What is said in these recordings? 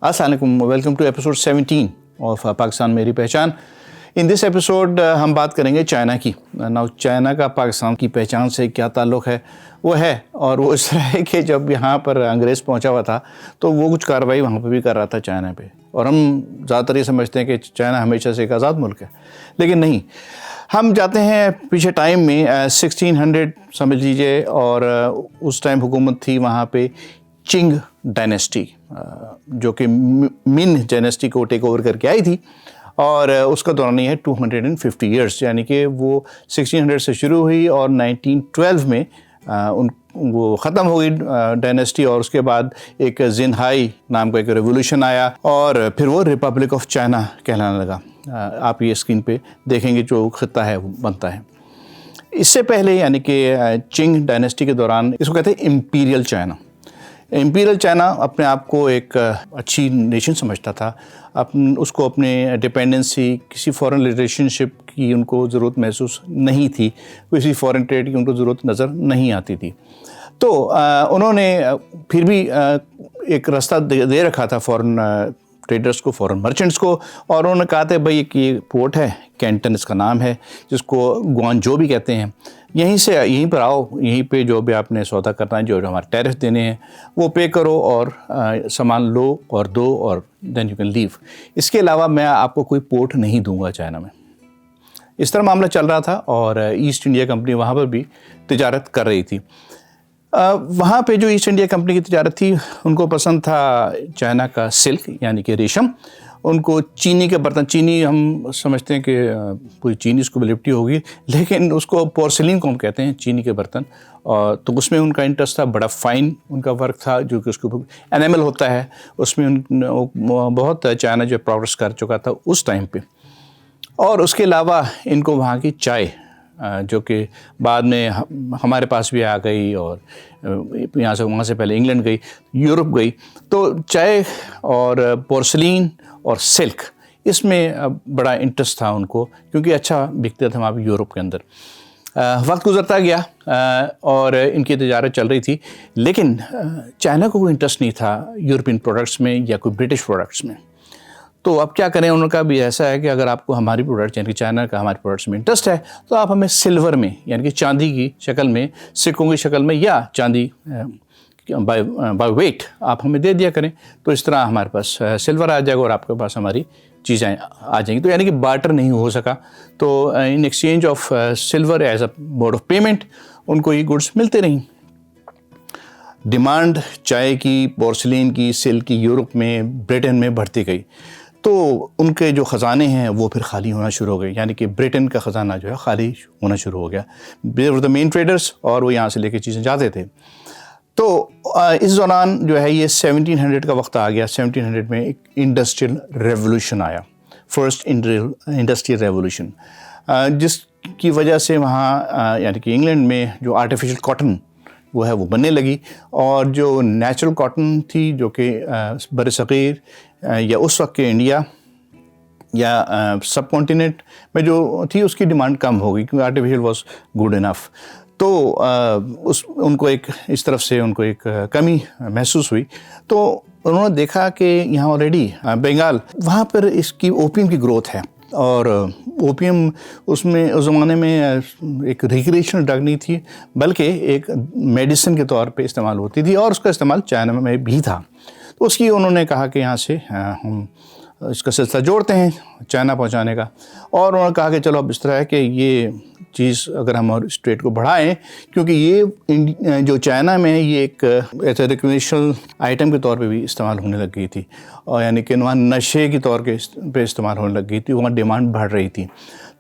अस्सलाम वालेकुम, welcome to episode 17 of Pakistan मेरी पहचान। इन दिस एपिसोड हम बात करेंगे चाइना की। नाउ चाइना का पाकिस्तान की पहचान से क्या ताल्लुक़ है, वो है और वो इस तरह है कि जब यहाँ पर अंग्रेज़ पहुँचा हुआ था तो वो कुछ कार्रवाई वहाँ पर भी कर रहा था चाइना पे, और हम ज़्यादातर ये समझते हैं कि चाइना हमेशा से एक आज़ाद मुल्क है, लेकिन नहीं। हम जाते हैं पीछे टाइम में 1600 समझ लीजिए, और उस टाइम हुकूमत थी वहाँ पे चिंग डायनेस्टी, जो कि मिन डायनेस्टी को टेक ओवर करके आई थी, और उसका दौरान है 250 ईयर्स, यानी कि वो 1600 से शुरू हुई और 1912 में वो ख़त्म हो गई डायनेस्टी। और उसके बाद एक जिनहाई नाम का एक रेवोल्यूशन आया और फिर वो रिपब्लिक ऑफ चाइना कहलाने लगा। आप ये स्क्रीन पे देखेंगे जो खित्ता है वो बनता है। इससे पहले यानी कि चिंग डायनेस्टी के दौरान इसको कहते हैं इम्पीरियल चाइना। इम्पीरियल चाइना अपने आप को एक अच्छी नेशन समझता था, उसको अपने डिपेंडेंसी, किसी फॉरेन रिलेशनशिप की उनको ज़रूरत महसूस नहीं थी, किसी फॉरेन ट्रेड की उनको ज़रूरत नज़र नहीं आती थी। तो उन्होंने फिर भी एक रास्ता दे रखा था फॉरेन ट्रेडर्स को, फॉरेन मर्चेंट्स को, और उन्होंने कहा था भाई कि ये पोर्ट है, कैंटन इसका नाम है, जिसको ग्वांजो भी कहते हैं, यहीं पर आओ, यहीं पे जो भी आपने सौदा करना है, जो हमारे टैरिफ देने हैं वो पे करो और सामान लो और दो, और देन यू कैन लीव। इसके अलावा मैं आपको कोई पोर्ट नहीं दूंगा चाइना में। इस तरह मामला चल रहा था, और ईस्ट इंडिया कंपनी वहाँ पर भी तिजारत कर रही थी। वहाँ पे जो ईस्ट इंडिया कंपनी की तिजारत थी, उनको पसंद था चाइना का सिल्क यानी कि रेशम, उनको चीनी के बर्तन, चीनी हम समझते हैं कि कोई चीनी उसको लिपटी होगी, लेकिन उसको पोर्सिलिन को हम कहते हैं, चीनी के बर्तन। और तो उसमें उनका इंटरेस्ट था, बड़ा फाइन उनका वर्क था, जो कि उसके ऊपर एनिमल होता है, उसमें बहुत चाइना जो प्रोग्रेस कर चुका था उस टाइम पे। और उसके अलावा इनको वहाँ की चाय, जो कि बाद में हमारे पास भी आ गई, और यहाँ से वहाँ से पहले इंग्लैंड गई, यूरोप गई, तो चाय और पोर्सिलिन और सिल्क, इसमें बड़ा इंटरेस्ट था उनको, क्योंकि अच्छा बिकता था वहाँ पर यूरोप के अंदर। वक्त गुजरता गया और इनकी तिजारत चल रही थी, लेकिन चाइना को कोई इंटरेस्ट नहीं था यूरोपियन प्रोडक्ट्स में या कोई ब्रिटिश प्रोडक्ट्स में। तो अब क्या करें, उनका भी ऐसा है कि अगर आपको हमारी प्रोडक्ट यानी कि चाइना का हमारे प्रोडक्ट्स में इंटरेस्ट है, तो आप हमें सिल्वर में यानी कि चांदी की शक्ल में, सिक्कों की शक्ल में, या चांदी बाय वेट आप हमें दे दिया करें। तो इस तरह हमारे पास सिल्वर आ जाएगा और आपके पास हमारी चीज़ें आ जाएंगी। तो यानी कि बार्टर नहीं हो सका, तो in exchange of silver as a mode of payment उनको ये गुड्स मिलते नहीं। डिमांड चाय की, पोर्सिलिन की, सिल्क की यूरोप में, ब्रिटेन में बढ़ती गई, तो उनके जो ख़जाने हैं वो फिर खाली होना शुरू हो गए, यानी कि ब्रिटेन का ख़जाना जो है खाली होना शुरू हो गया। दे वर द मेन ट्रेडर्स, और वो यहाँ से लेके चीज़ें जाते थे। तो इस दौरान जो है ये 1700 का वक्त आ गया। 1700 में एक इंडस्ट्रियल रेवोल्यूशन आया, फर्स्ट इंडस्ट्रियल रेवोल्यूशन, जिसकी वजह से वहाँ यानी कि इंग्लैंड में जो आर्टिफिशियल कॉटन वो है वो बनने लगी, और जो नेचुरल कॉटन थी, जो कि बरसग़ीर या उस वक्त के इंडिया या सब कॉन्टिनेंट में जो थी, उसकी डिमांड कम हो गई, क्योंकि आर्टिफिशियल वाज गुड इनफ। तो उनको एक इस तरफ से उनको एक कमी महसूस हुई। तो उन्होंने देखा कि यहाँ ऑलरेडी बंगाल, वहाँ पर इसकी ओपियम की ग्रोथ है, और ओपियम उसमें उस ज़माने में एक रिक्रिएशनल ड्रग नहीं थी, बल्कि एक मेडिसिन के तौर पे इस्तेमाल होती थी, और उसका इस्तेमाल चाइना में भी था। तो उसकी उन्होंने कहा कि यहाँ से हम इसका सिलसिला जोड़ते हैं चाइना पहुँचाने का, और उन्होंने कहा कि चलो अब इस तरह है कि ये चीज़ अगर हम और इस ट्रेड को बढ़ाएं, क्योंकि ये जो चाइना में ये एक ऐसे रिक्रिएशनल आइटम के तौर पे भी इस्तेमाल होने लग गई थी, और यानी कि वहाँ नशे के तौर पे इस्तेमाल होने लग गई थी, वहाँ डिमांड बढ़ रही थी।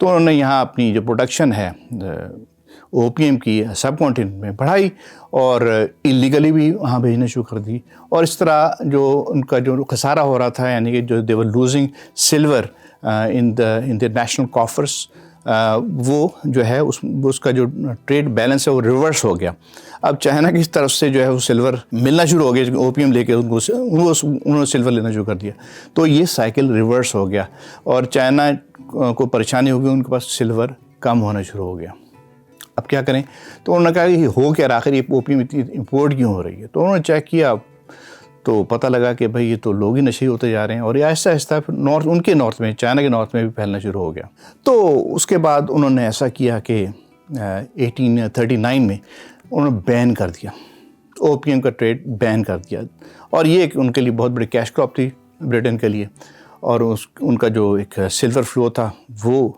तो उन्होंने यहाँ अपनी जो प्रोडक्शन है ओपीएम की सब कॉन्टिनेंट में बढ़ाई, और इलीगली भी वहाँ भेजना शुरू कर दी। और इस तरह जो उनका जो खसारा हो रहा था, यानी कि जो they were losing silver in the national coffers, वो जो है उसका जो ट्रेड बैलेंस है वो रिवर्स हो गया। अब चाइना की तरफ से जो है वो सिल्वर मिलना शुरू हो गया, ओपीएम लेके उन्होंने सिल्वर लेना शुरू कर दिया। तो ये साइकिल रिवर्स हो गया, और चाइना को परेशानी हो गई, उनके पास सिल्वर कम होना शुरू हो गया। अब क्या करें? तो उन्होंने कहा कि हो क्या, आखिर ये ओपीएम इतनी इम्पोर्ट क्यों हो रही है? तो उन्होंने चेक किया, تو پتہ لگا کہ بھئی یہ تو لوگ ہی نشے ہوتے جا رہے ہیں، اور یہ آہستہ آہستہ پھر ان کے نارتھ میں، چائنا کے نارتھ میں بھی پھیلنا شروع ہو گیا۔ تو اس کے بعد انہوں نے ایسا کیا کہ 1839 میں انہوں نے بین کر دیا، اوپیم کا ٹریڈ بین کر دیا، اور یہ ایک ان کے لیے بہت بڑی کیش کراپ تھی برٹن کے لیے، اور ان کا جو ایک سلور فلو تھا وہ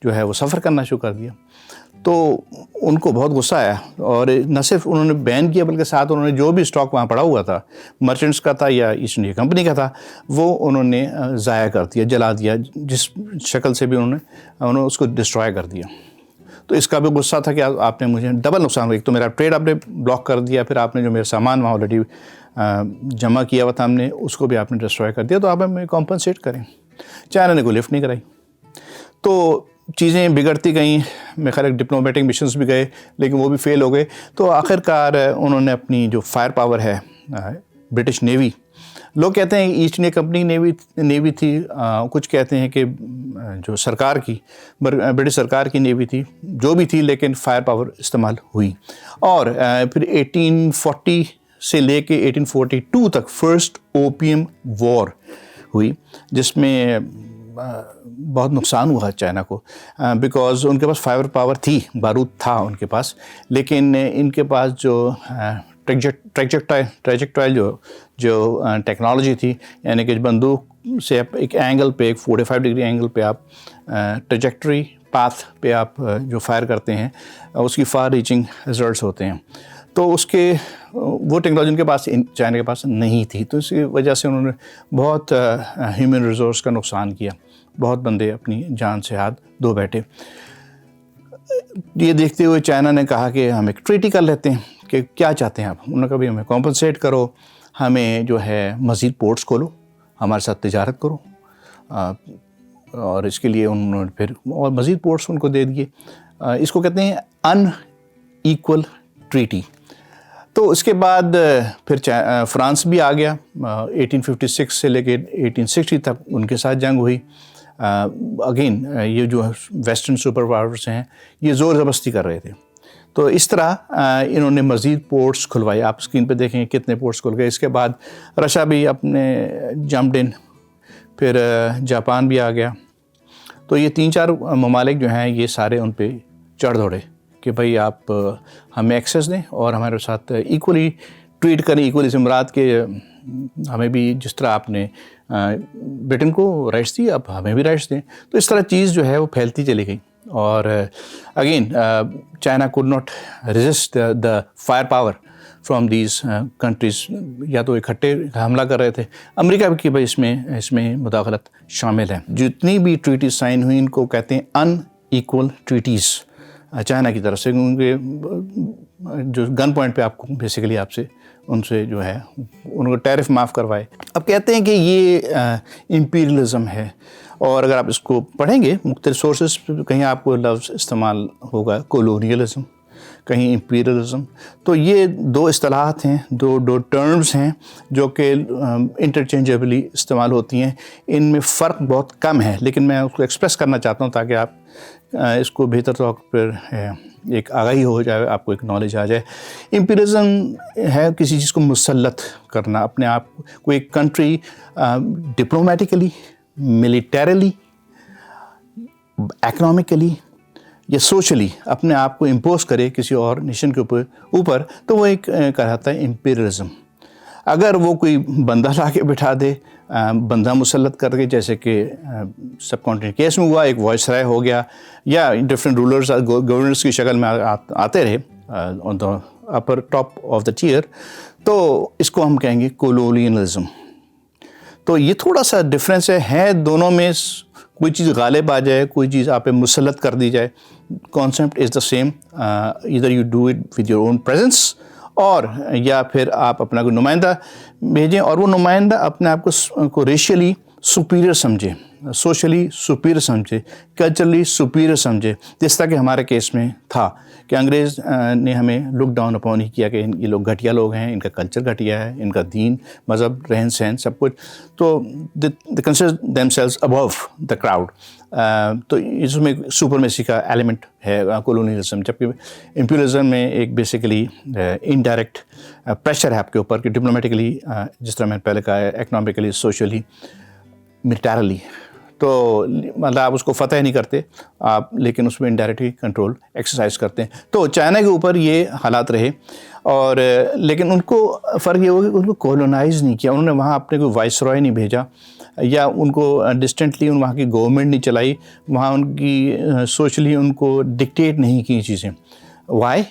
جو ہے وہ سفر کرنا شروع کر دیا۔ تو ان کو بہت غصہ آیا، اور نہ صرف انہوں نے بین کیا بلکہ ساتھ انہوں نے جو بھی اسٹاک وہاں پڑا ہوا تھا، مرچنٹس کا تھا یا ایسٹ انڈیا کمپنی کا تھا، وہ انہوں نے ضائع کر دیا، جلا دیا، جس شکل سے بھی انہوں نے اس کو ڈسٹرائے کر دیا۔ تو اس کا بھی غصہ تھا کہ آپ نے مجھے ڈبل نقصان ہوا، ایک تو میرا ٹریڈ آپ نے بلاک کر دیا، پھر آپ نے جو میرا سامان وہاں آلریڈی جمع کیا ہوا تھا ہم نے، اس کو بھی آپ نے ڈسٹرائے کر دیا، تو آپ ہمیں کمپنسیٹ کریں۔ چائنا نے کوئی لفٹ نہیں کرائی، تو چیزیں بگڑتی گئیں۔ میرے خیال ڈپلومیٹک مشنز بھی گئے لیکن وہ بھی فیل ہو گئے۔ تو آخر کار انہوں نے اپنی جو فائر پاور ہے برٹش نیوی، لوگ کہتے ہیں ایسٹ انڈیا کمپنی نیوی تھی، کچھ کہتے ہیں کہ جو سرکار کی برٹش سرکار کی نیوی تھی، جو بھی تھی، لیکن فائر پاور استعمال ہوئی۔ اور پھر 1840 سے لے کے 1842 تک فرسٹ اوپیم وار ہوئی، جس میں بہت نقصان ہوا چائنا کو، بیکاز ان کے پاس فائر پاور تھی، بارود تھا ان کے پاس، لیکن ان کے پاس جو ٹریجیکٹائل جو ٹیکنالوجی تھی، یعنی کہ بندوق سے ایک اینگل پہ، ایک 45 ڈگری اینگل پہ آپ ٹریجیکٹری پاتھ پہ آپ جو فائر کرتے ہیں، اس کی فار ریچنگ رزلٹس ہوتے ہیں۔ تو وہ ٹیکنالوجی ان کے پاس، چائنا کے پاس نہیں تھی، تو اس کی وجہ سے انہوں نے بہت ہیومن ریسورس کا نقصان کیا، بہت بندے اپنی جان سے ہاتھ دھو بیٹھے۔ یہ دیکھتے ہوئے چائنا نے کہا کہ ہم ایک ٹریٹی کر لیتے ہیں، کہ کیا چاہتے ہیں آپ؟ انہوں نے کہا بھی ہمیں کمپنسیٹ کرو، ہمیں جو ہے مزید پورٹس کھولو، ہمارے ساتھ تجارت کرو، اور اس کے لیے انہوں نے پھر اور مزید پورٹس ان کو دے دیے۔ اس کو کہتے ہیں ان ایکول ٹریٹی۔ تو اس کے بعد پھر فرانس بھی آ گیا، 1856 سے لے کے 1860 تک ان کے ساتھ جنگ ہوئی۔ اگین یہ جو ویسٹرن سپر پاورز ہیں یہ زور زبردستی کر رہے تھے، تو اس طرح انہوں نے مزید پورٹس کھلوائے۔ آپ اسکرین پہ دیکھیں کتنے پورٹس کھل گئے۔ اس کے بعد رشیا بھی اپنے جمپڈ ان، پھر جاپان بھی آ گیا۔ تو یہ 3-4 ممالک جو ہیں یہ سارے ان پہ چڑھ دوڑے کہ بھئی آپ ہمیں ایکسیس دیں اور ہمارے ساتھ ایکولی ٹریٹ کریں۔ ایکولی سے مراد کہ ہمیں بھی جس طرح آپ نے برٹن کو رائٹس دی، اب ہمیں بھی رائٹس دیں۔ تو اس طرح چیز جو ہے وہ پھیلتی چلی گئی، اور again China could not resist the fire power from these countries. یا تو اکٹھے حملہ کر رہے تھے، امریکہ کی بھی اس میں مداخلت شامل ہے۔ جتنی بھی ٹریٹیز سائن ہوئی ان کو کہتے ہیں ان ایکول ٹریٹیز چائنا کی طرف سے، کیونکہ جو گن پوائنٹ پہ آپ کو بیسیکلی آپ سے ان سے جو ہے ان کو ٹیرف معاف کروائے۔ اب کہتے ہیں کہ یہ امپیریلزم ہے، اور اگر آپ اس کو پڑھیں گے مختلف سورسز پہ، کہیں آپ کو لفظ استعمال ہوگا کولونیلزم، کہیں امپیریلزم۔ تو یہ 2 اصطلاحات ہیں، دو ٹرمز ہیں جو کہ انٹرچینجبلی استعمال ہوتی ہیں۔ ان میں فرق بہت کم ہے، لیکن میں اس کو ایکسپریس کرنا چاہتا ہوں تاکہ آپ اس کو بہتر طور پر ایک آگاہی ہو جائے، آپ کو ایک نالج آ جائے۔ امپیریلزم ہے کسی چیز کو مسلط کرنا، اپنے آپ کو ایک کنٹری ڈپلومیٹیکلی، ملیٹریلی، اکنامکلی یا سوشلی اپنے آپ کو امپوز کرے کسی اور نیشن کے اوپر، تو وہ ایک کہلاتا ہے امپیریلزم۔ اگر وہ کوئی بندہ لا کے بٹھا دے، بندہ مسلط کر کے، جیسے کہ سب کانٹیننٹ کیس میں ہوا، ایک وائس رائے ہو گیا، یا ڈفرینٹ رولرز گورنرز کی شکل میں آتے رہے آن دا اپر ٹاپ آف دا ٹیئر، تو اس کو ہم کہیں گے کولونیلزم۔ تو یہ تھوڑا سا ڈفرینس ہے دونوں میں، کوئی چیز غالب آ جائے، کوئی چیز آپ پہ مسلط کر دی جائے، concept is the same, either you do it with your own presence, اور یا پھر آپ اپنا کوئی نمائندہ بھیجیں، اور وہ نمائندہ اپنے آپ کو ریشیلی सुपीरियर समझे, सोशली सुपीरियर समझे, कल्चरली सुपीरियर समझे, जिस तरह कि हमारे केस में था कि अंग्रेज़ ने हमें लुक डाउन अपॉन ही किया कि ये लोग घटिया लोग हैं, इनका कल्चर घटिया है, इनका दीन मज़हब रहन सहन सब कुछ, तो they consider themselves above the crowd. तो इसमें सुपरमेसी का एलिमेंट है कॉलोनियलिज्म, जबकि इम्पीरियलिज्म में एक बेसिकली इनडायरेक्ट प्रेशर है आपके ऊपर कि डिप्लोमेटिकली, जिस तरह मैंने पहले कहा है, इकोनॉमिकली, सोशली, मिलिटरली, तो मतलब आप उसको फतह नहीं करते आप, लेकिन उसमें इनडायरेक्टली कंट्रोल एक्सरसाइज करते हैं। तो चाइना के ऊपर ये हालात रहे, और लेकिन उनको फ़र्क ये हुआ कि उनको कॉलोनाइज़ नहीं किया, उन्होंने वहाँ अपने कोई वाइसरॉय नहीं भेजा, या उनको डिस्टेंटली वहाँ की गवर्नमेंट नहीं चलाई, वहाँ उनकी सोशली उनको डिक्टेट नहीं की चीज़ें। वाई?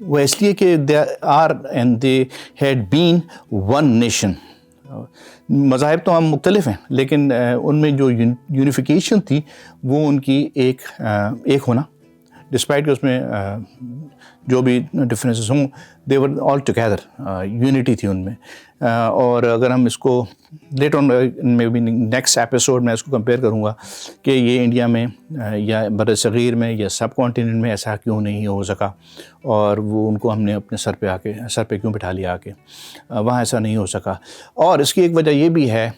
वो इसलिए कि they are and they had been one nation. मज़ाहिब तो हम मुख्तलिफ हैं, लेकिन उनमें जो यूनिफिकेशन थी वो उनकी एक होना, डिस्पाइट कि उसमें जो भी डिफरेंसेस हों, they were all together, unity थी उनमें। और अगर हम इसको late on maybe next episode में इसको कंपेयर करूँगा कि ये इंडिया में या बरसग़ीर में या सब कॉन्टिनेंट में ऐसा क्यों नहीं हो सका, और वो उनको हमने अपने सर पे क्यों बिठा लिया आके, वहाँ ऐसा नहीं हो सका। और इसकी एक वजह ये भी है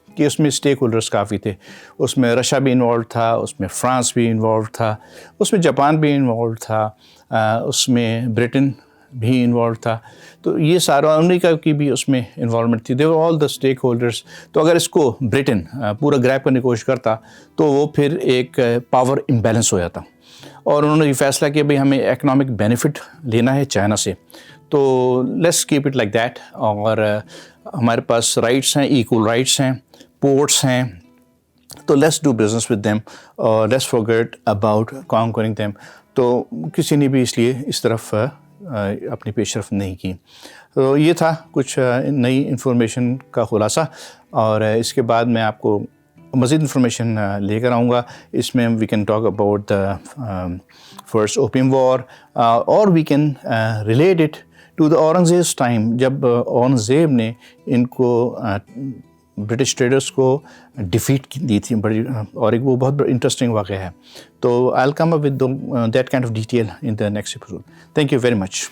कि उसमें स्टेक होल्डर्स काफ़ी थे, उसमें रशिया भी इन्वॉल्व था, उसमें फ्रांस भी इन्वॉल्व था, उसमें जापान भी इन्वॉल्व था, उसमें ब्रिटेन भी इन्वॉल्व था, तो ये सारा, अमेरिका की भी उसमें इन्वॉल्वमेंट थी, they were all the stake holders. तो अगर इसको ब्रिटेन पूरा ग्रैब करने की कोशिश करता तो वो फिर एक पावर इम्बैलेंस हो जाता, और उन्होंने ये फैसला किया भाई हमें इकोनॉमिक बेनिफिट लेना है चाइना से, तो let's keep it like that. और हमारे पास राइट्स हैं, इक्वल राइट्स हैं, पोर्ट्स हैं, तो let's do business with them, और let's forget about conquering them. तो किसी ने भी इसलिए इस तरफ अपनी पेशरफ नहीं की। तो ये था कुछ नई इन्फॉर्मेशन का खुलासा, और इसके बाद मैं आपको मज़ीद इन्फॉर्मेशन लेकर आऊँगा। इसमें we can talk about the first opium war, और we can relate it to the Aurangzeb time, जब औरंगज़ेब ने इनको ब्रिटिश ट्रेडर्स को डिफीट दी थी बड़ी, और एक वो बहुत इंटरेस्टिंग वाक़या है। तो I will come up with that kind of detail in the next episode. Thank you very much.